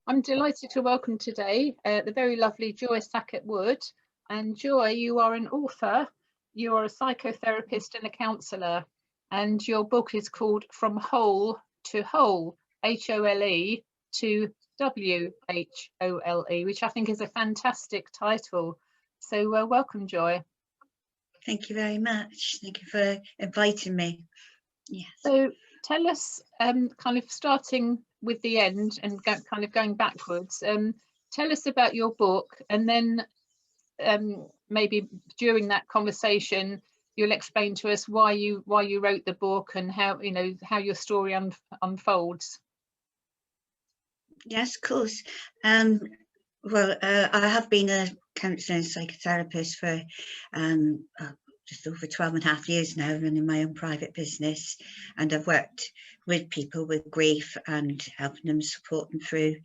I'm delighted to welcome today the very lovely Joy Sackett Wood. And Joy, you are an author, you are a psychotherapist and a counsellor, and your book is called From Whole to Whole, H-O-L-E to W-H-O-L-E, which I think is a fantastic title. So welcome, Joy. Thank you very much. Thank you for inviting me. Yes. So tell us, kind of starting with the end and kind of going backwards, tell us about your book, and then maybe during that conversation you'll explain to us why you wrote the book and how your story unfolds. Yes, of course. Well, I have been a counsellor and psychotherapist for just over 12.5 years now, running my own private business, and I've worked with people with grief and helping them, support them through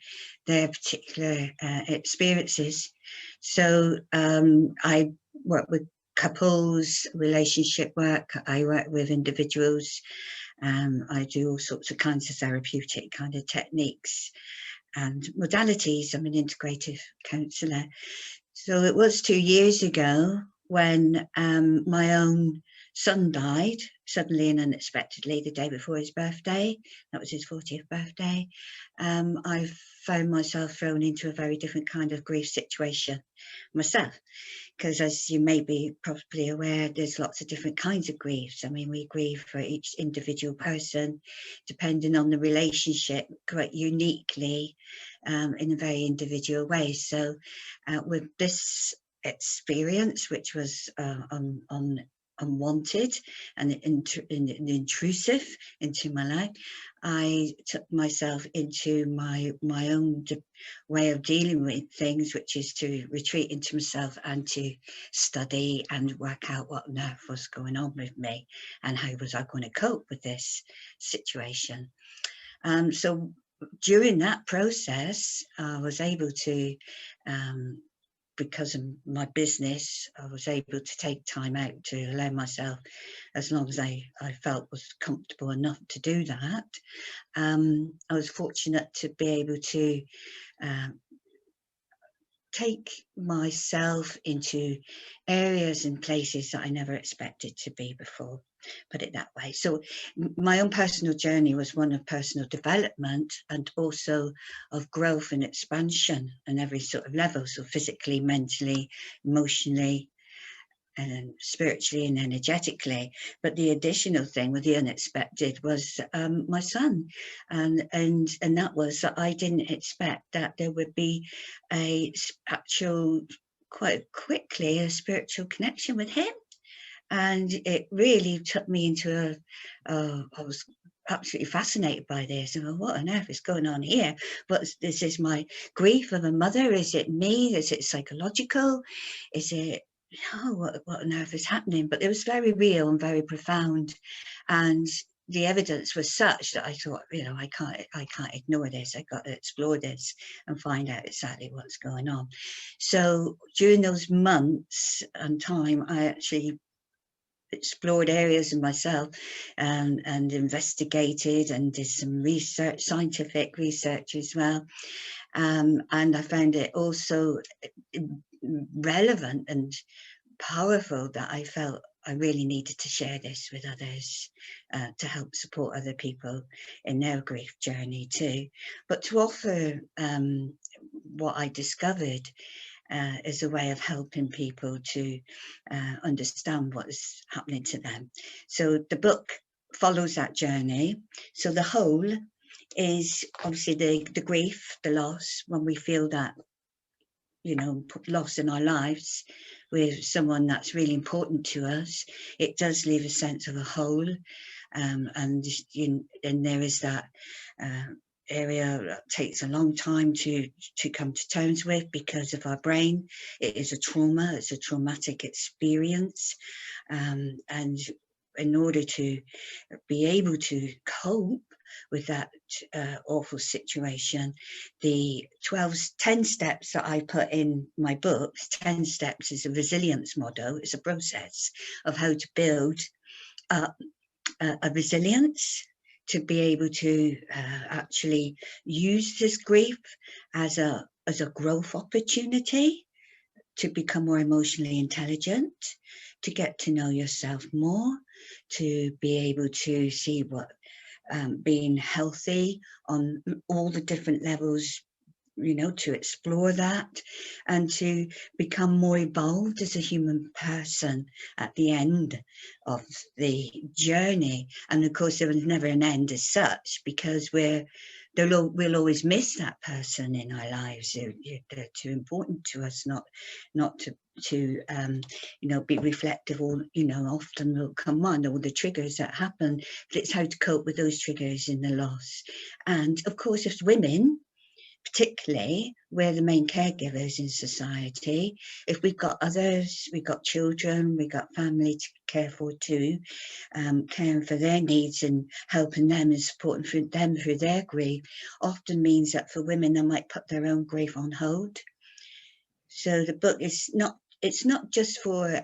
their particular experiences. So I work with couples, relationship work, I work with individuals, I do all sorts of kinds of therapeutic kind of techniques and modalities. I'm an integrative counsellor. So it was 2 years ago when my own son died suddenly and unexpectedly the day before his birthday. That was his 40th birthday. I found myself thrown into a very different kind of grief situation myself, because as you may be probably aware, there's lots of different kinds of griefs. I mean, we grieve for each individual person depending on the relationship quite uniquely, in a very individual way. So with this experience, which was unwanted and intrusive into my life, I took myself into my own way of dealing with things, which is to retreat into myself and to study and work out what on earth was going on with me and how was I going to cope with this situation. So during that process, I was able to, because of my business, I was able to take time out to allow myself, as long as I felt was comfortable enough to do that. I was fortunate to be able to take myself into areas and places that I never expected to be before, put it that way. So my own personal journey was one of personal development and also of growth and expansion on every sort of level. So physically, mentally, emotionally, and spiritually and energetically. But the additional thing with the unexpected was my son, and that was that I didn't expect that there would be quite quickly a spiritual connection with him, and it really took me into I was absolutely fascinated by this, and what on earth is going on here? This is my grief of a mother? Is it me? Is it psychological? Is it what on earth is happening? But it was very real and very profound, and the evidence was such that I thought, I can't ignore this. I got to explore this and find out exactly what's going on. So during those months and time, I actually explored areas of myself and investigated and did some research, scientific research as well. And I found it also relevant and powerful that I felt I really needed to share this with others, to help support other people in their grief journey too. But to offer what I discovered as a way of helping people to understand what is happening to them. So the book follows that journey. So the whole is obviously the grief, the loss, when we feel that, loss in our lives with someone that's really important to us. It does leave a sense of a hole, and there is that area that takes a long time to come to terms with because of our brain. It is a trauma, it's a traumatic experience, and in order to be able to cope with that awful situation, the 10 steps that I put in my book, 10 steps is a resilience model. It's a process of how to build up a resilience to be able to actually use this grief as a growth opportunity, to become more emotionally intelligent, to get to know yourself more, to be able to see what being healthy on all the different levels, you know, to explore that and to become more evolved as a human person at the end of the journey. And of course, there was never an end as such, because we'll always miss that person in our lives. They're too important to us not to you know, be reflective, or, you know, often will come on all the triggers that happen, but it's how to cope with those triggers in the loss. And of course, as women, particularly, we're the main caregivers in society. If we've got others, we've got children, we've got family to care for too, caring for their needs and helping them and supporting them through their grief often means that for women, they might put their own grief on hold. So the book is it's not just for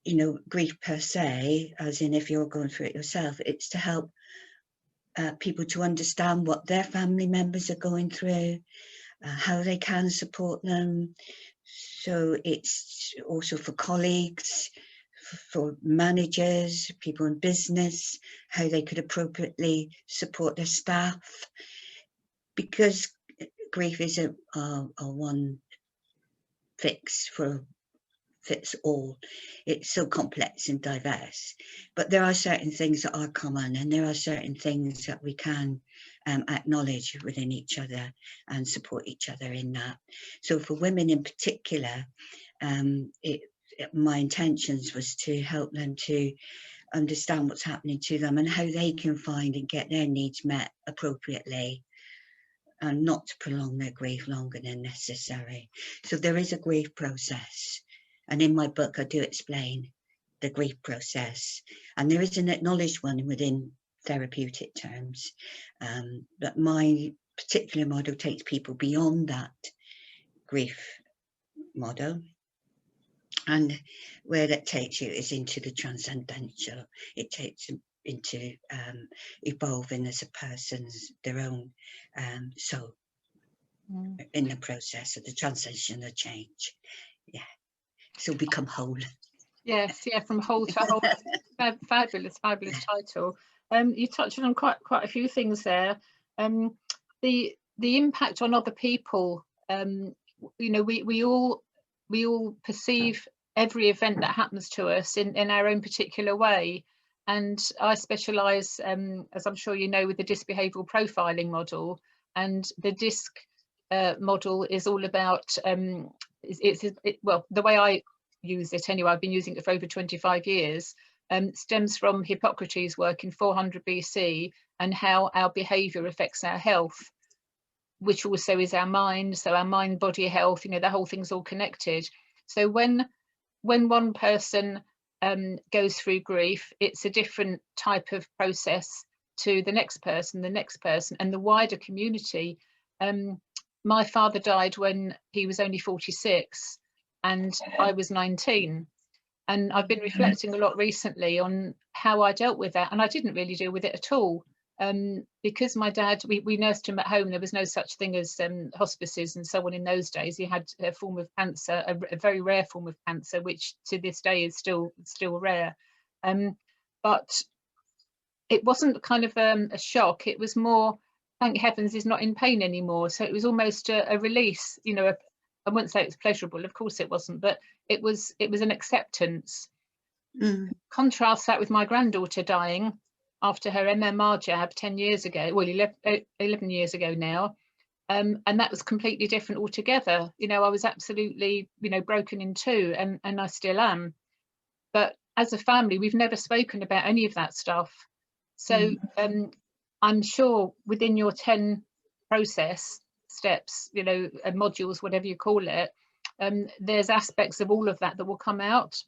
you know, grief per se, as in if you're going through it yourself. It's to help people to understand what their family members are going through, how they can support them. So it's also for colleagues, for managers, people in business, how they could appropriately support their staff, because grief isn't a one fits all. It's so complex and diverse, but there are certain things that are common, and there are certain things that we can acknowledge within each other and support each other in that. So for women in particular, my intentions was to help them to understand what's happening to them and how they can find and get their needs met appropriately, and not to prolong their grief longer than necessary. So there is a grief process. And in my book, I do explain the grief process. And there is an acknowledged one within therapeutic terms. But my particular model takes people beyond that grief model. And where that takes you is into the transcendental. It takes them into evolving as a person's, their own soul in the process of the transitional change. Yeah. So become whole. Yes, yeah, from whole to whole. Fabulous title. You touched on quite a few things there. The impact on other people. You know, we all perceive every event that happens to us in our own particular way. And I specialise, as I'm sure you know, with the disc behavioural profiling model, and the disc model is all about well, the way I use it anyway, I've been using it for over 25 years, stems from Hippocrates' work in 400 BC, and how our behaviour affects our health, which also is our mind. So our mind, body, health, you know, the whole thing's all connected. So when one person goes through grief, it's a different type of process to the next person, and the wider community. My father died when he was only 46 and I was 19. And I've been reflecting a lot recently on how I dealt with that. And I didn't really deal with it at all. Because my dad, we nursed him at home. There was no such thing as hospices and so on in those days. He had a form of cancer, a very rare form of cancer, which to this day is still rare. But it wasn't kind of a shock. It was more, thank heavens he's not in pain anymore. So it was almost a release, you know. I wouldn't say it was pleasurable, of course it wasn't, but it was an acceptance. Contrast that with my granddaughter dying after her MMR jab 10 years ago, well, 11 years ago now. And that was completely different altogether. You know, I was absolutely, you know, broken in two, and I still am. But as a family, we've never spoken about any of that stuff. So I'm sure within your 10 process steps, you know, modules, whatever you call it, there's aspects of all of that will come out.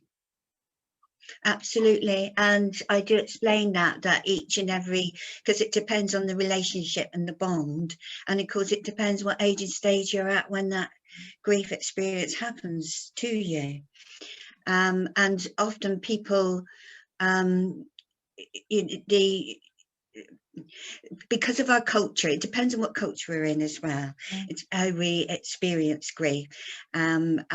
Absolutely. And I do explain that each and every, because it depends on the relationship and the bond, and of course it depends what age and stage you're at when that grief experience happens to you. And often people because of our culture, it depends on what culture we're in as well. It's how we experience grief. And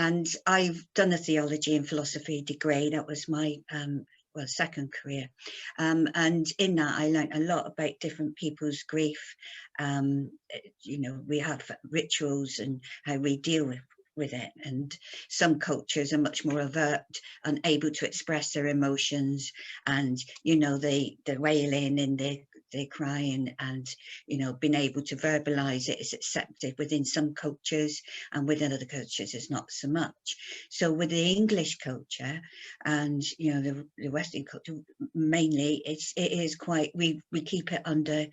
I've done a theology and philosophy degree. That was my second career. And in that, I learned a lot about different people's grief. We have rituals and how we deal with it, and some cultures are much more overt and able to express their emotions, and the wailing and the crying, and being able to verbalize it is accepted within some cultures, and within other cultures it's not so much. So with the English culture and the Western culture, mainly it is quite, we keep it under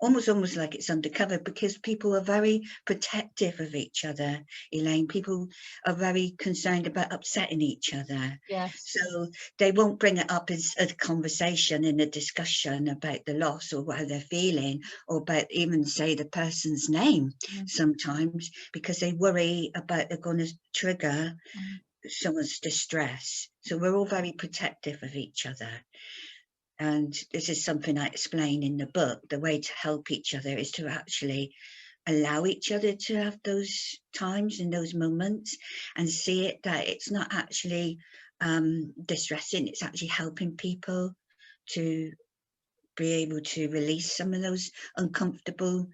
almost like it's undercover, because people are very protective of each other, Elaine. People are very concerned about upsetting each other. Yes. So they won't bring it up as a conversation in a discussion about the loss or how they're feeling, or about even say the person's name sometimes, because they worry about they're going to trigger someone's distress. So we're all very protective of each other. And this is something I explain in the book. The way to help each other is to actually allow each other to have those times and those moments, and see it that it's not actually distressing, it's actually helping people to be able to release some of those uncomfortable,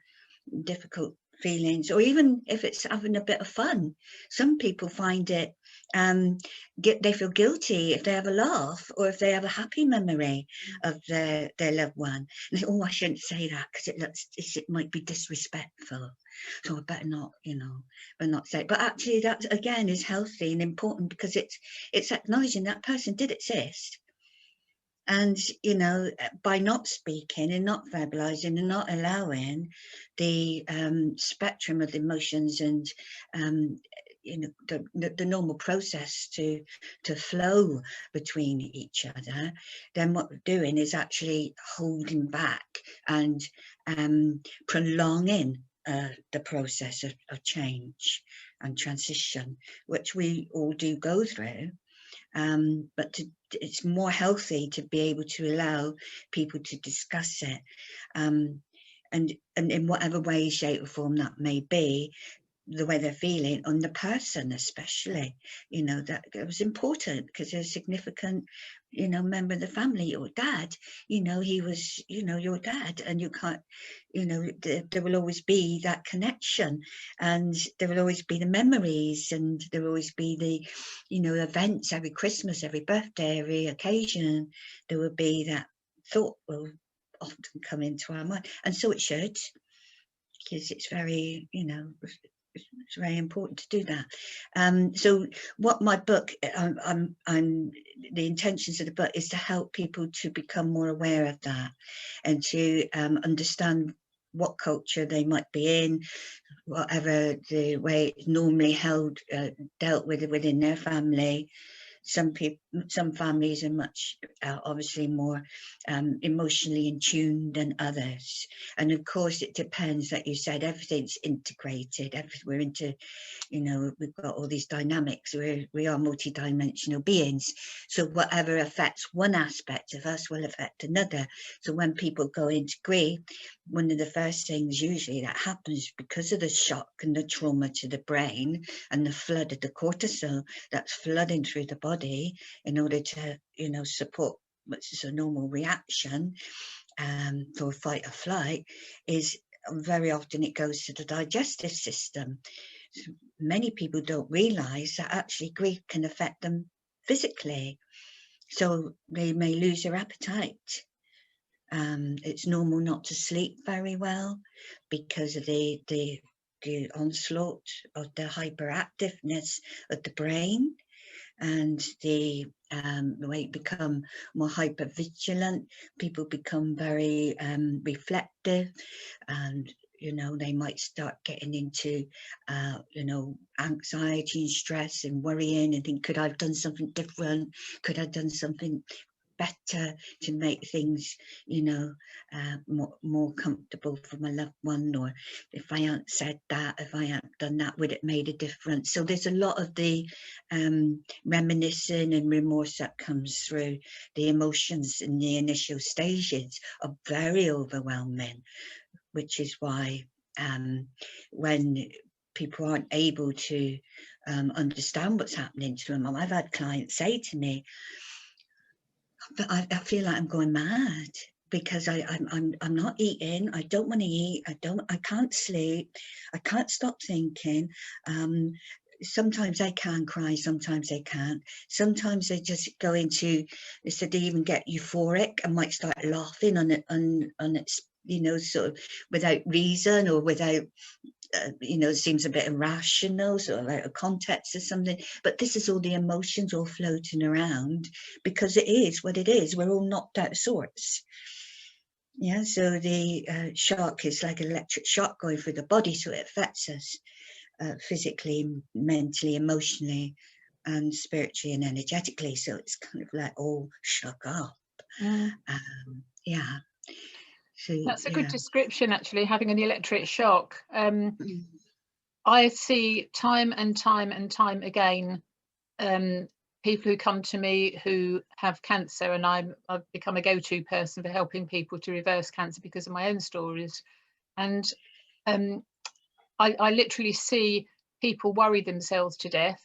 difficult feelings, or even if it's having a bit of fun. Some people find it, they feel guilty if they have a laugh, or if they have a happy memory of their loved one. And they, oh, I shouldn't say that because it might be disrespectful, so I better not, but not say it. But actually that again is healthy and important, because it's acknowledging that person did exist. And, by not speaking and not verbalizing and not allowing the spectrum of emotions and, the normal process to flow between each other, then what we're doing is actually holding back and prolonging the process of change and transition, which we all do go through. But it's more healthy to be able to allow people to discuss it, and in whatever way, shape or form that may be, the way they're feeling, on the person especially, that it was important, because they're a significant, member of the family. Your dad, he was, your dad, and you can't, there will always be that connection, and there will always be the memories, and there will always be the, events, every Christmas, every birthday, every occasion. There will be that thought will often come into our mind, and so it should, because it's very, it's very important to do that. So what my book, the intentions of the book is to help people to become more aware of that, and to understand what culture they might be in, whatever the way it's normally dealt with within their family. Some families are much obviously more emotionally in tune than others, and of course it depends. Like you said, everything's integrated. We're into, we've got all these dynamics. We are multi-dimensional beings, so whatever affects one aspect of us will affect another. So when people go into grief, one of the first things usually that happens, because of the shock and the trauma to the brain and the flood of the cortisol that's flooding through the body in order to, support which is a normal reaction for fight or flight, is very often it goes to the digestive system. So many people don't realize that actually grief can affect them physically, so they may lose their appetite. It's normal not to sleep very well because of the onslaught of the hyperactiveness of the brain, and the way it become more hypervigilant. People become very reflective, and they might start getting into anxiety and stress and worrying and think, could I have done something different? Could I have done something better to make things, you know, more comfortable for my loved one, or if I hadn't said that, if I hadn't done that, would it made a difference? So there's a lot of the reminiscing and remorse that comes through. The emotions in the initial stages are very overwhelming, which is why when people aren't able to understand what's happening to them, I've had clients say to me, but I feel like I'm going mad because I'm not eating. I don't want to eat. I can't sleep. I can't stop thinking. Sometimes I can cry, sometimes I can't. Sometimes I just go into, instead they even get euphoric, I might start laughing on its, you know, sort of without reason, or without, you know, it seems a bit irrational, sort of out of context or something. But this is all the emotions all floating around, because it is what it is. We're all knocked out of sorts. Yeah, so the shock is like an electric shock going through the body, so it affects us physically, mentally, emotionally, and spiritually and energetically. So it's kind of like all shook up. Yeah. So that's a good description, actually, having an electric shock. I see time and time again people who come to me who have cancer, and I've become a go-to person for helping people to reverse cancer because of my own stories. And I literally see people worry themselves to death.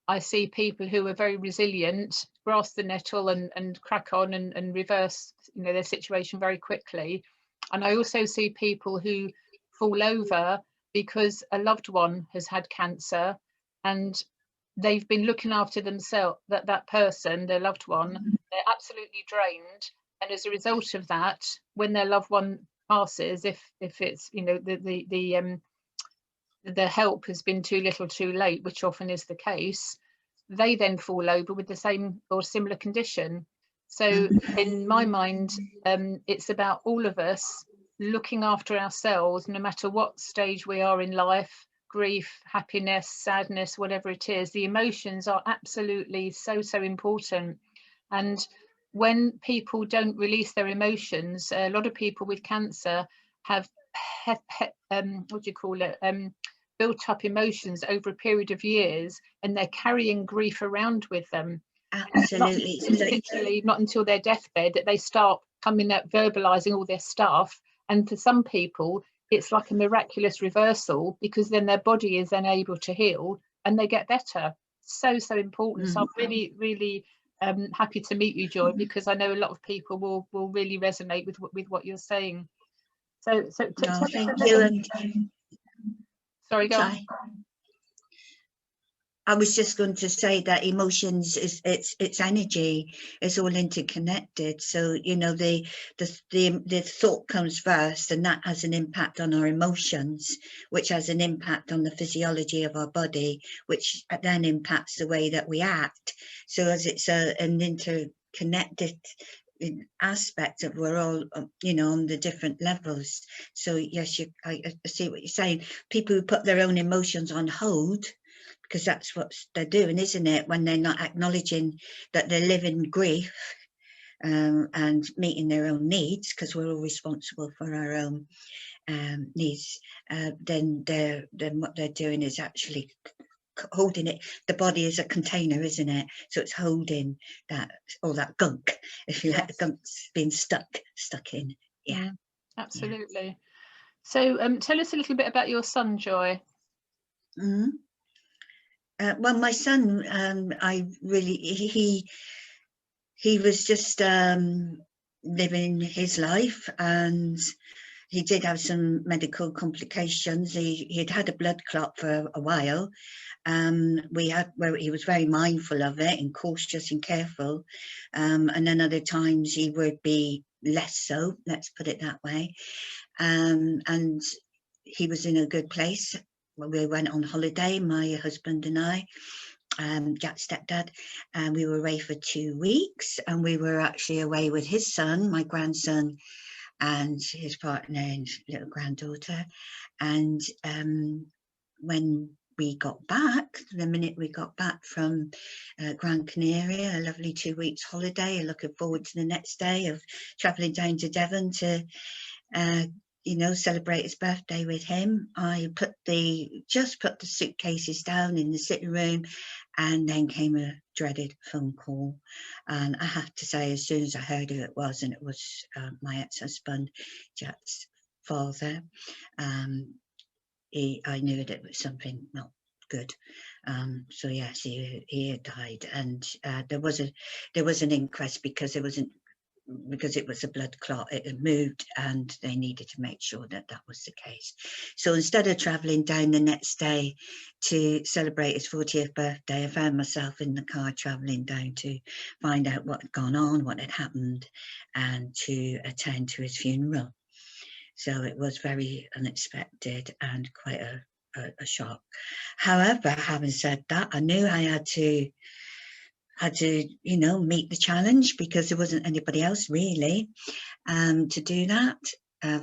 I see people who are very resilient grasp the nettle and crack on and reverse, you know, their situation very quickly. And I also see people who fall over because a loved one has had cancer and they've been looking after themselves, that person, their loved one, they're absolutely drained. And as a result of that, when their loved one passes, if it's, you know, the help has been too little too late, which often is the case, they then fall over with the same or similar condition. So in my mind, it's about all of us looking after ourselves, no matter what stage we are in life, grief, happiness, sadness, whatever it is. The emotions are absolutely so important. And when people don't release their emotions, a lot of people with cancer have what do you call it, built up emotions over a period of years, and they're carrying grief around with them. Absolutely. Not until their deathbed that they start coming out verbalizing all their stuff. And for some people it's like a miraculous reversal, because then their body is then able to heal and they get better. So important. So I'm really happy to meet you, Joy, because I know a lot of people will really resonate with what you're saying. So thank you. Sorry, go on. I was just going to say that emotions it's energy, it's all interconnected. So, you know, the thought comes first, and that has an impact on our emotions, which has an impact on the physiology of our body, which then impacts the way that we act. So as it's an interconnected aspect of, we're all, you know, on the different levels. So yes, I see what you're saying. People who put their own emotions on hold, because that's what they're doing, isn't it, when they're not acknowledging that they're living grief and meeting their own needs, because we're all responsible for our own needs, then what they're doing is actually holding it. The body is a container, isn't it? So it's holding that, all that gunk, if you like, the gunk's being stuck in. Yeah, absolutely. Yeah. So tell us a little bit about your son, Joy. Well, my son, he was just living his life, and he did have some medical complications. He'd had a blood clot for a while. Where he was very mindful of it and cautious and careful, and then other times he would be less so, let's put it that way. And he was in a good place. We went on holiday, my husband and I, Jack's stepdad, and we were away for 2 weeks, and we were actually away with his son, my grandson, and his partner and little granddaughter. And when we got back, the minute we got back from Gran Canaria, a lovely 2 weeks holiday, looking forward to the next day of travelling down to Devon to you know, celebrate his birthday with him. I just put the suitcases down in the sitting room, and then came a dreaded phone call. And I have to say, as soon as I heard who it was, and it was my ex-husband, Jack's father, I knew that it was something not good. So yes, he had died, and there was an inquest because it was a blood clot. It had moved, and they needed to make sure that that was the case. So instead of travelling down the next day to celebrate his 40th birthday, I found myself in the car travelling down to find out what had gone on, what had happened, and to attend to his funeral. So it was very unexpected and quite a shock. However, having said that, I knew I had to, you know, meet the challenge, because there wasn't anybody else really to do that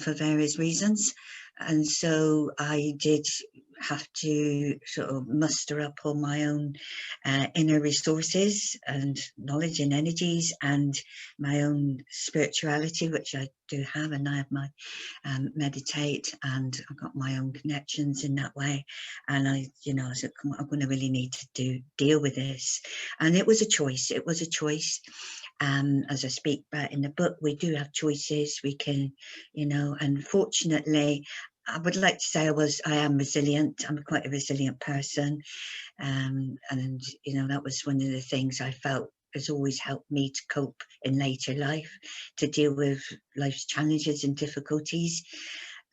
for various reasons. And so I did have to sort of muster up all my own inner resources and knowledge and energies, and my own spirituality, which I do have, and I have my meditate, and I've got my own connections in that way. And I said, come on, I'm going to really need to deal with this. And it was a choice. It was a choice. As I speak about in the book, we do have choices. We can, and fortunately, I would like to say I am resilient. I'm quite a resilient person. And, that was one of the things I felt has always helped me to cope in later life, to deal with life's challenges and difficulties.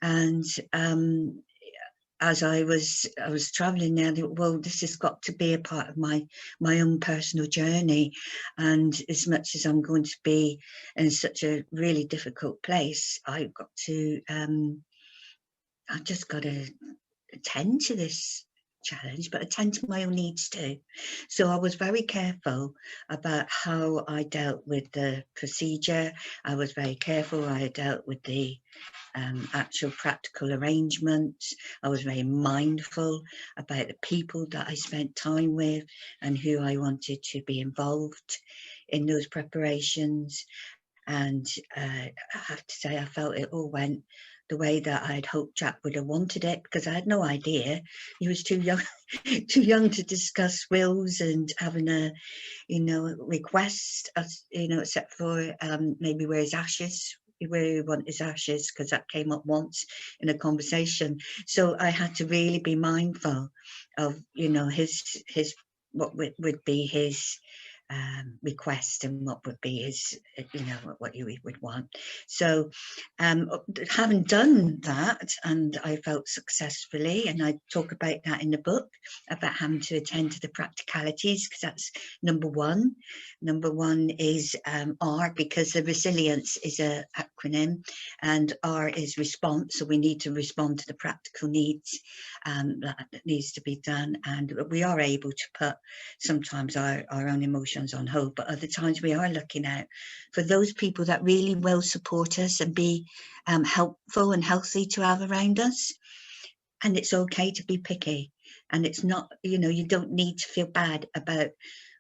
And as I was traveling there, I thought, well, this has got to be a part of my own personal journey. And as much as I'm going to be in such a really difficult place, I've just got to attend to this challenge, but attend to my own needs too. So I was very careful about how I dealt with the procedure. I was very careful I dealt with the actual practical arrangements. I was very mindful about the people that I spent time with and who I wanted to be involved in those preparations. And I have to say, I felt it all went the way that I'd hoped Jack would have wanted it, because I had no idea. He was too young, to discuss wills and having a, request, except for maybe where he want his ashes, because that came up once in a conversation. So I had to really be mindful of, his what would be his request and what would be his, what he would want. So having done that, and I felt successfully, and I talk about that in the book, about having to attend to the practicalities, because that's number one. Number one is R, because the resilience is an acronym, and R is response. So we need to respond to the practical needs that needs to be done. And we are able to put sometimes our own emotions on hold, but other times we are looking out for those people that really will support us and be helpful and healthy to have around us. And it's okay to be picky, and it's not, you don't need to feel bad about,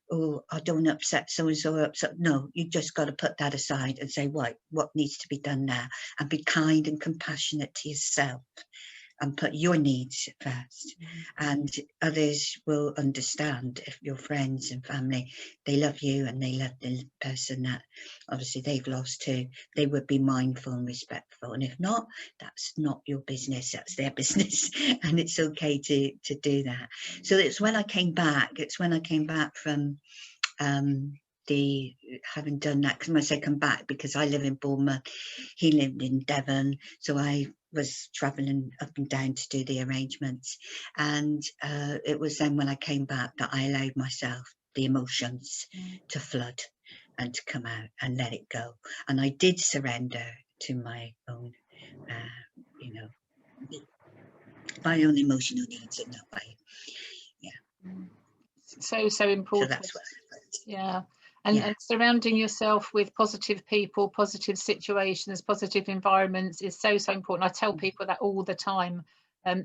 oh, I don't upset so and so, upset. No, you just got to put that aside and say, what needs to be done now, and be kind and compassionate to yourself and put your needs first. And others will understand. If your friends and family, they love you and they love the person that obviously they've lost too, they would be mindful and respectful. And if not, that's not your business, that's their business. And it's okay to do that. So it's when I came back from having done that, because when I say come back, because I live in Bournemouth, he lived in Devon, so I was travelling up and down to do the arrangements. And it was then when I came back that I allowed myself the emotions to flood and to come out and let it go. And I did surrender to my own my own emotional needs in that way. So important. So that's what yeah. And surrounding yourself with positive people, positive situations, positive environments is so important. I tell people that all the time.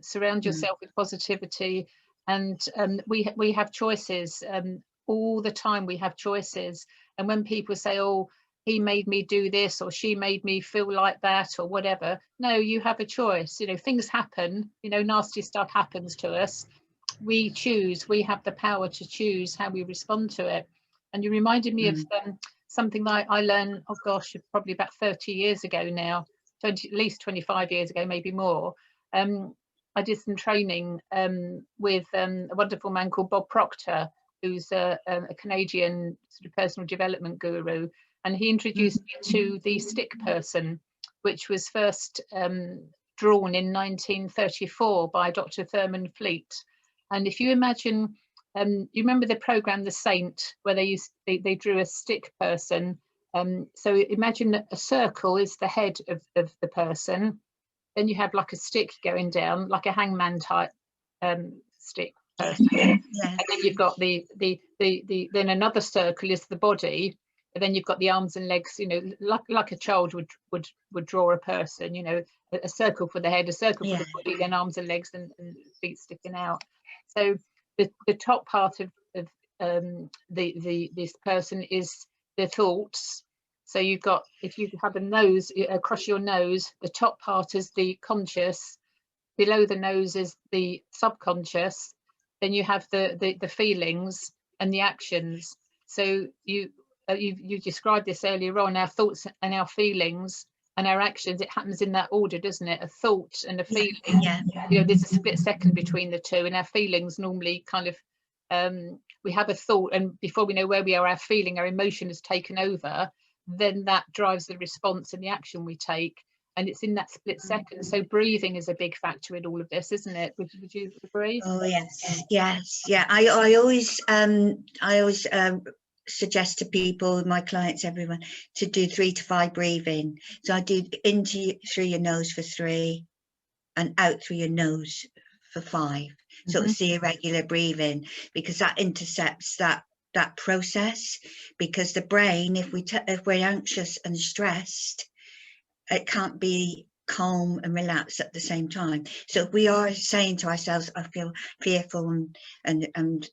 Surround yourself with positivity, and we have choices all the time. We have choices, and when people say, oh, he made me do this, or she made me feel like that, or whatever, no, you have a choice. You know, things happen, you know, nasty stuff happens to us. We choose, we have the power to choose how we respond to it. And you reminded me of something that I learned, oh gosh, probably about 30 years ago now, at least 25 years ago, maybe more. I did some training with a wonderful man called Bob Proctor, who's a Canadian sort of personal development guru, and he introduced me to the stick person, which was first drawn in 1934 by Dr. Thurman Fleet. And if you imagine, you remember the program The Saint, where they drew a stick person. So imagine a circle is the head of the person. Then you have like a stick going down, like a hangman type stick person. Yeah. And then you've got then another circle is the body. And then you've got the arms and legs, you know, like a child would draw a person, you know, a circle for the head, a circle for the body, then arms and legs and feet sticking out. So the top part of this person is the thoughts. So you've got, if you have a nose across your nose, the top part is the conscious, below the nose is the subconscious, then you have the feelings and the actions. So you described this earlier on, our thoughts and our feelings and our actions, it happens in that order, doesn't it? A thought and a feeling, you know, there's a split second between the two, and our feelings normally kind of, we have a thought, and before we know where we are, our feeling, our emotion has taken over, then that drives the response and the action we take, and it's in that split second. So breathing is a big factor in all of this, isn't it? Would you agree? Oh yes, yeah. I always suggest to people, my clients, everyone, to do 3 to 5 breathing. So I do through your nose for 3 and out through your nose for 5. So it's the irregular breathing, because that intercepts that process. Because the brain, if we're anxious and stressed, it can't be calm and relaxed at the same time. So if we are saying to ourselves, I feel fearful and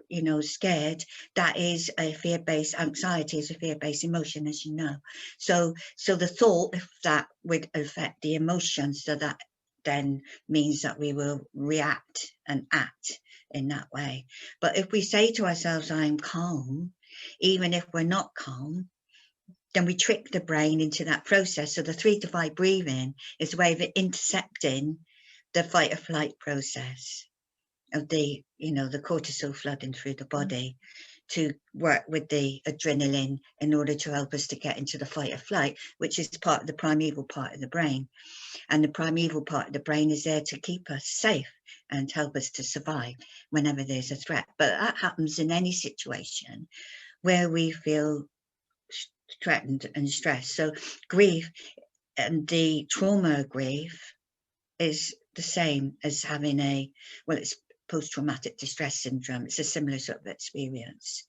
you know, scared, that is a fear-based anxiety, is a fear-based emotion, as you know. So the thought, if that would affect the emotion, so that then means that we will react and act in that way. But if we say to ourselves, I am calm, even if we're not calm, then we trick the brain into that process. So the 3 to 5 breathing is a way of intercepting the fight or flight process of the, you know, the cortisol flooding through the body, to work with the adrenaline in order to help us to get into the fight or flight, which is part of the primeval part of the brain. And the primeval part of the brain is there to keep us safe and help us to survive whenever there's a threat. But that happens in any situation where we feel threatened and stressed. So grief, and the trauma of grief, is the same as having it's post-traumatic distress syndrome. It's a similar sort of experience,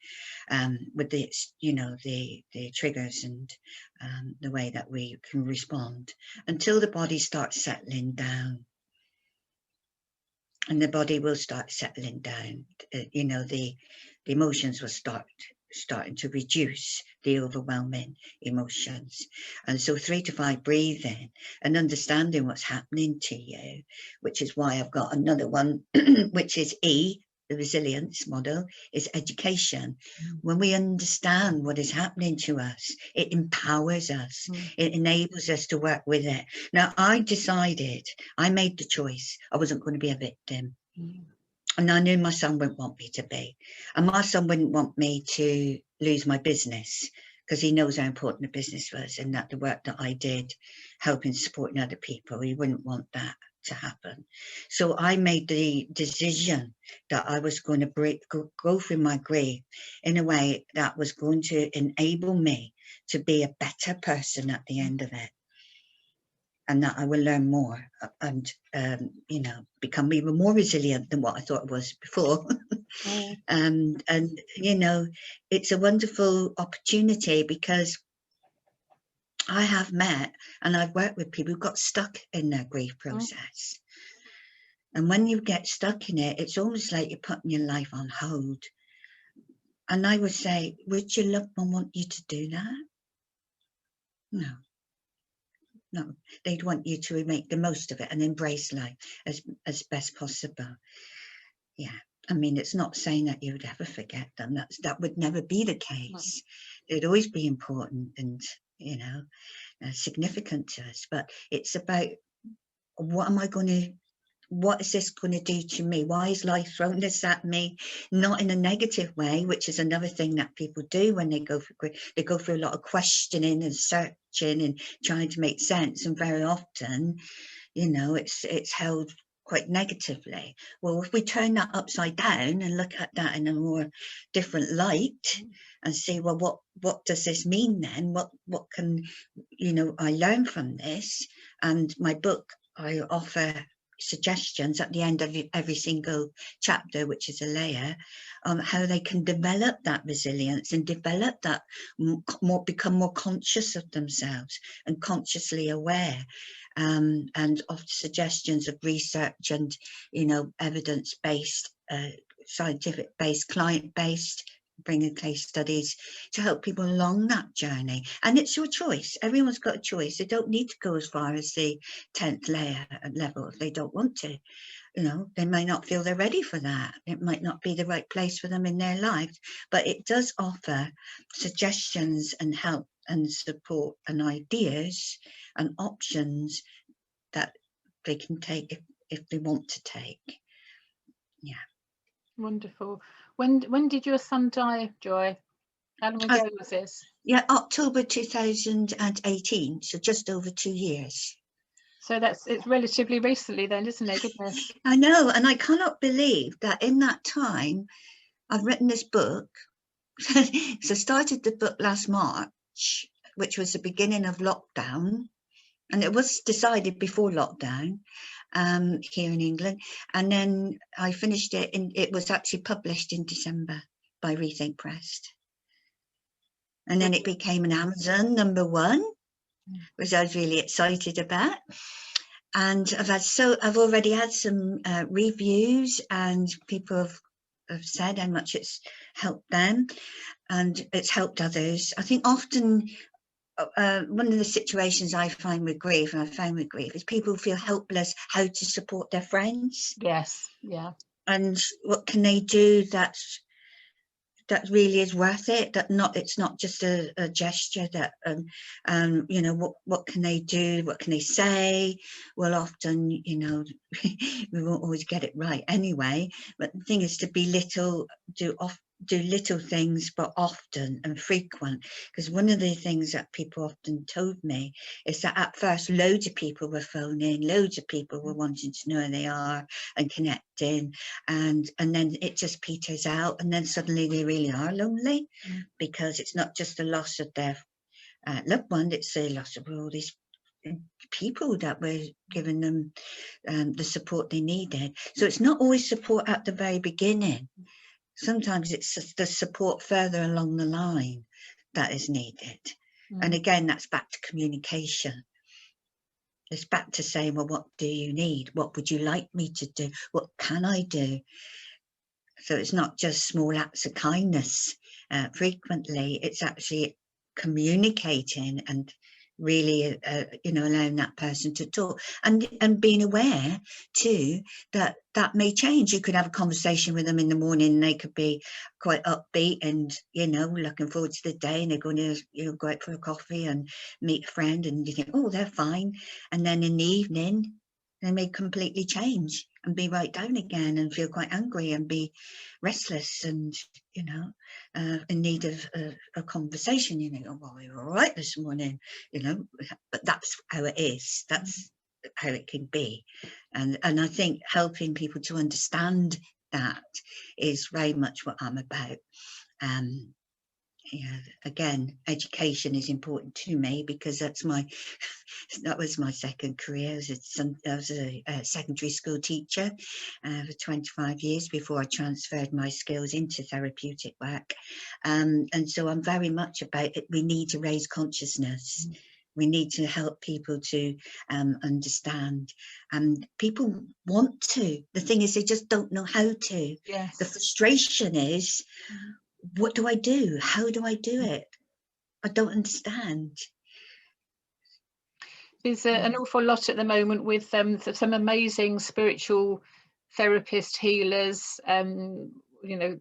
with the, you know, the triggers and the way that we can respond, until the body starts settling down. And the body will start settling down. You know, the emotions will starting to reduce, the overwhelming emotions. And so 3 to 5 breathing and understanding what's happening to you, which is why I've got another one, which is E, the resilience model, is education. When we understand what is happening to us, it empowers us. It enables us to work with it. Now, I made the choice. I wasn't going to be a victim. And I knew my son wouldn't want me to be. And my son wouldn't want me to lose my business, because he knows how important the business was, and that the work that I did helping supporting other people, he wouldn't want that to happen. So I made the decision that I was going to go through my grief in a way that was going to enable me to be a better person at the end of it. And that I will learn more and, you know, become even more resilient than what I thought I was before. And, you know, it's a wonderful opportunity, because I have met and I've worked with people who got stuck in their grief process. And when you get stuck in it, it's almost like you're putting your life on hold. And I would say, would your loved one want you to do that? No. No, they'd want you to make the most of it and embrace life as best possible. Yeah, I mean, it's not saying that you would ever forget them. That would never be the case. They'd always be important and, you know, significant to us. But it's about, what is this going to do to me? Why is life throwing this at me? Not in a negative way, which is another thing that people do when they go through a lot of questioning and searching and trying to make sense. And very often, you know, it's held quite negatively. Well, if we turn that upside down and look at that in a more different light and see, well, what does this mean then? What can, you know, I learn from this? And my book, I offer suggestions at the end of every single chapter, which is a layer, how they can develop that resilience and develop that become more conscious of themselves and consciously aware, and offer suggestions of research and, you know, evidence-based, scientific-based, client-based, bringing case studies to help people along that journey. And it's your choice. Everyone's got a choice. They don't need to go as far as the 10th level if they don't want to. You know, they may not feel they're ready for that. It might not be the right place for them in their lives, but it does offer suggestions and help and support and ideas and options that they can take if they want to take. Yeah. Wonderful. When did your son die, Joy? How long ago was this? Yeah, October 2018, so just over 2 years. So it's relatively recently then, isn't it? Goodness. I know, and I cannot believe that in that time I've written this book. So I started the book last March, which was the beginning of lockdown, and it was decided before lockdown here in England, and then I finished it, it was actually published in December by Rethink Press. And then it became an Amazon #1, which I was really excited about. And I've already had some reviews, and people have said how much it's helped them and it's helped others. I think often one of the situations I find with grief, is people feel helpless how to support their friends. Yes, yeah. And what can they do that really is worth it? It's not just a gesture. That you know, what can they do? What can they say? Well, often, you know, we won't always get it right anyway. But the thing is to do little things, but often and frequent. Because one of the things that people often told me is that at first loads of people were phoning, loads of people were wanting to know who they are and connecting, and then it just peters out, and then suddenly they really are lonely, because it's not just the loss of their loved one, it's the loss of all these people that were giving them the support they needed. So it's not always support at the very beginning. Sometimes it's the support further along the line that is needed. And again, that's back to communication. It's back to saying, well, what do you need? What would you like me to do? What can I do? So it's not just small acts of kindness. Frequently, it's actually communicating and really, you know, allowing that person to talk, and being aware too that may change. You could have a conversation with them in the morning, and they could be quite upbeat and, you know, looking forward to the day, and they're going to, you know, go out for a coffee and meet a friend, and you think, oh, they're fine. And then in the evening, they may completely change and be right down again and feel quite angry and be restless and, you know, in need of a conversation. You know, well, we were all right this morning, you know, but that's how it is. That's how it can be. And I think helping people to understand that is very much what I'm about. Yeah, again, education is important to me, because that was my second career. I was a secondary school teacher for 25 years before I transferred my skills into therapeutic work. And so I'm very much about it. We need to raise consciousness We need to help people to understand, and people want to. The thing is, they just don't know how to. Yes. The frustration is, what do I do? How do I do it? I don't understand. There's an awful lot at the moment with some amazing spiritual therapists, healers, you know,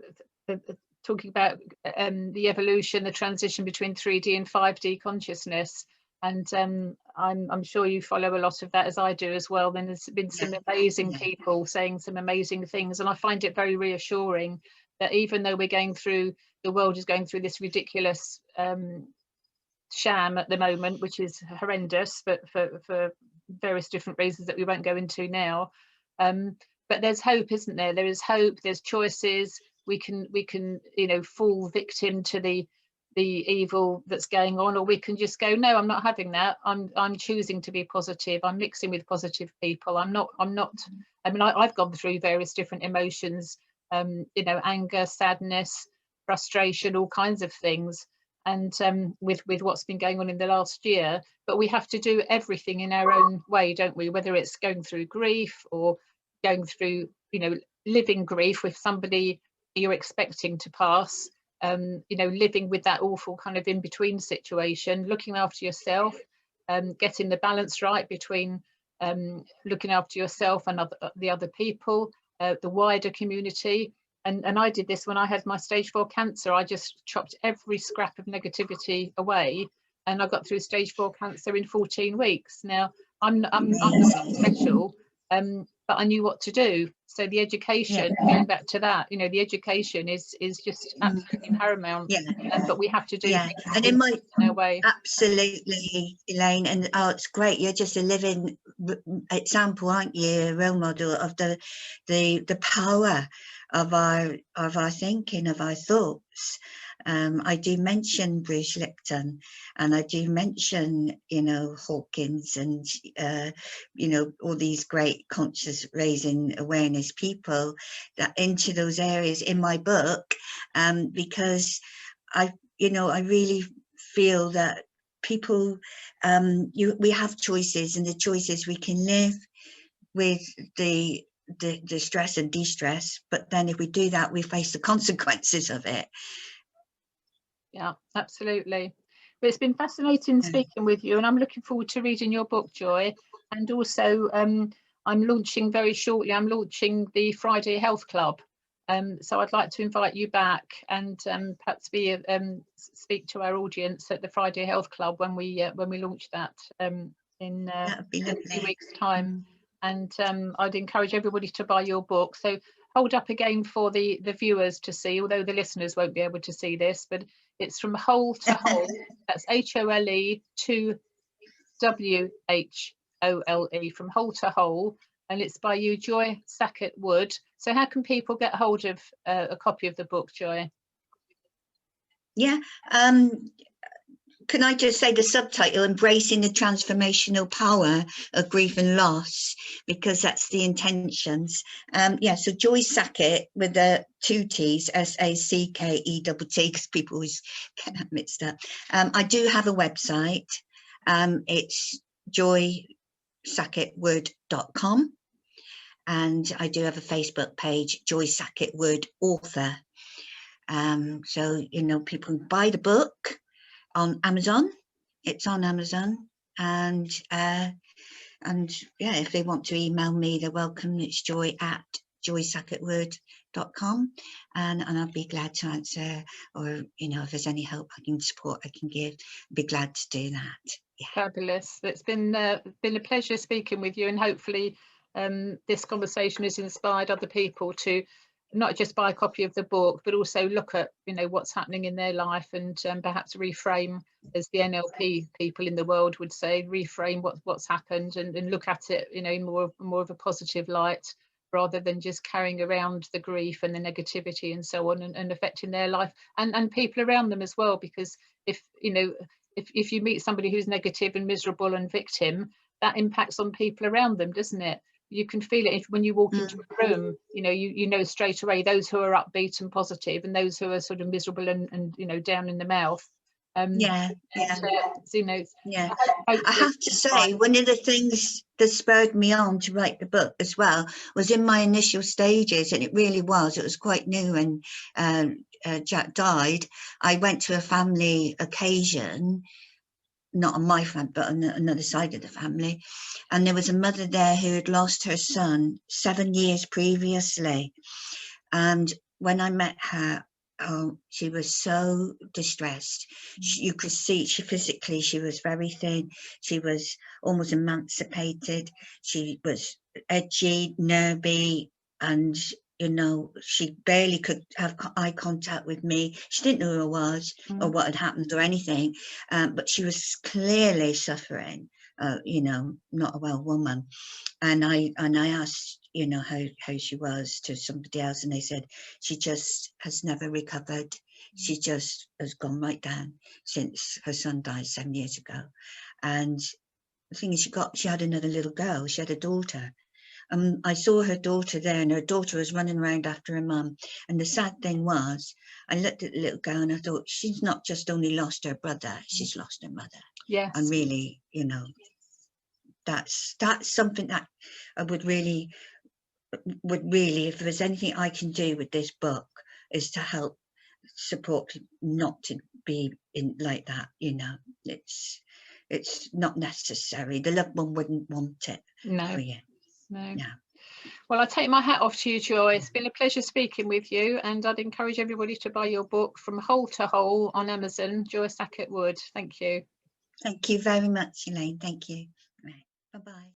talking about the evolution, the transition between 3D and 5D consciousness. And I'm sure you follow a lot of that, as I do as well. Then there's been some amazing people saying some amazing things, and I find it very reassuring that even though the world is going through this ridiculous sham at the moment, which is horrendous, but for various different reasons that we won't go into now. But there's hope, isn't there? There is hope. There's choices. We can fall victim to the evil that's going on, or we can just go, no, I'm not having that. I'm choosing to be positive. I'm mixing with positive people. I'm not. I mean, I've gone through various different emotions. Anger, sadness, frustration, all kinds of things. And with what's been going on in the last year, but we have to do everything in our own way, don't we? Whether it's going through grief or going through, living grief with somebody you're expecting to pass, living with that awful kind of in-between situation, looking after yourself, getting the balance right between looking after yourself and the other people, the wider community. And I did this when I had my stage 4 cancer. I just chopped every scrap of negativity away, and I got through stage 4 cancer in 14 weeks. Now, I'm not special, but I knew what to do. So the education, going back to that, the education is just absolutely paramount. But we have to do things and in my way. Absolutely, Elaine, and it's great. You're just a living example, aren't you? A role model of the power of our thinking, of our thoughts. I do mention Bruce Lipton, and I do mention, Hawkins, and all these great conscious raising awareness people that into those areas in my book, because I really feel that people, we have choices, and the choices we can live with the stress and de-stress, but then if we do that, we face the consequences of it. Yeah, absolutely. But it's been fascinating speaking with you, and I'm looking forward to reading your book, Joy. And also I'm launching very shortly, I'm launching the Friday Health Club. So I'd like to invite you back and perhaps speak to our audience at the Friday Health Club when we launch that in a few weeks' time. And I'd encourage everybody to buy your book. So hold up again for the viewers to see, although the listeners won't be able to see this, but it's From Whole to Whole. That's HOLE to WHOLE, From Whole to Whole. And it's by you, Joy Sackett Wood. So how can people get hold of a copy of the book, Joy? Can I just say the subtitle, Embracing the Transformational Power of Grief and Loss, because that's the intentions. So Joy Sackett with the 2 T's, SACKETT, because people always get that mixed up. I do have a website. It's joysackettwood.com. And I do have a Facebook page, Joy Sackett Wood Author. So, people can buy the book on Amazon. It's on Amazon, and if they want to email me, they're welcome. It's joy@joysackettwood.com, and I'll be glad to answer, or if there's any help I can support I can give, I'd be glad to do that. Fabulous. It's been a pleasure speaking with you, and hopefully this conversation has inspired other people to not just buy a copy of the book, but also look at what's happening in their life, and perhaps reframe, as the NLP people in the world would say, reframe what's happened, and look at it in more of a positive light, rather than just carrying around the grief and the negativity and so on, and affecting their life and people around them as well. Because if you meet somebody who's negative and miserable and victim, that impacts on people around them, doesn't it? You can feel it when you walk into a room. You know straight away those who are upbeat and positive, and those who are sort of miserable and down in the mouth. Yeah, yeah. You know, Yeah, I I have to say, one of the things that spurred me on to write the book as well was in my initial stages, and it was quite new when Jack died. I went to a family occasion, not on my front, but on another side of the family, and there was a mother there who had lost her son 7 years previously. And when I met her, oh, she was so distressed. You could see she was very thin. She was almost emancipated. She was edgy, nervy, and you know, she barely could have eye contact with me. She didn't know who I was or what had happened or anything, but she was clearly suffering. You know, not a well woman. And I asked, you know, how she was to somebody else, and they said she just has never recovered. She just has gone right down since her son died 7 years ago. And the thing is, she had another little girl. She had a daughter. I saw her daughter there, and her daughter was running around after her mum. And the sad thing was, I looked at the little girl and I thought, she's not just only lost her brother, she's lost her mother. Yes. And really, you know, that's something that I would really, if there's anything I can do with this book, is to help support people not to be in like that. You know, it's not necessary. The loved one wouldn't want it for you. No. No. Well, I take my hat off to you, Joy. It's been a pleasure speaking with you, and I'd encourage everybody to buy your book From Hole to Hole on Amazon. Joy Sackett Wood. Thank you. Thank you very much, Elaine. Thank you. Right. Bye-bye.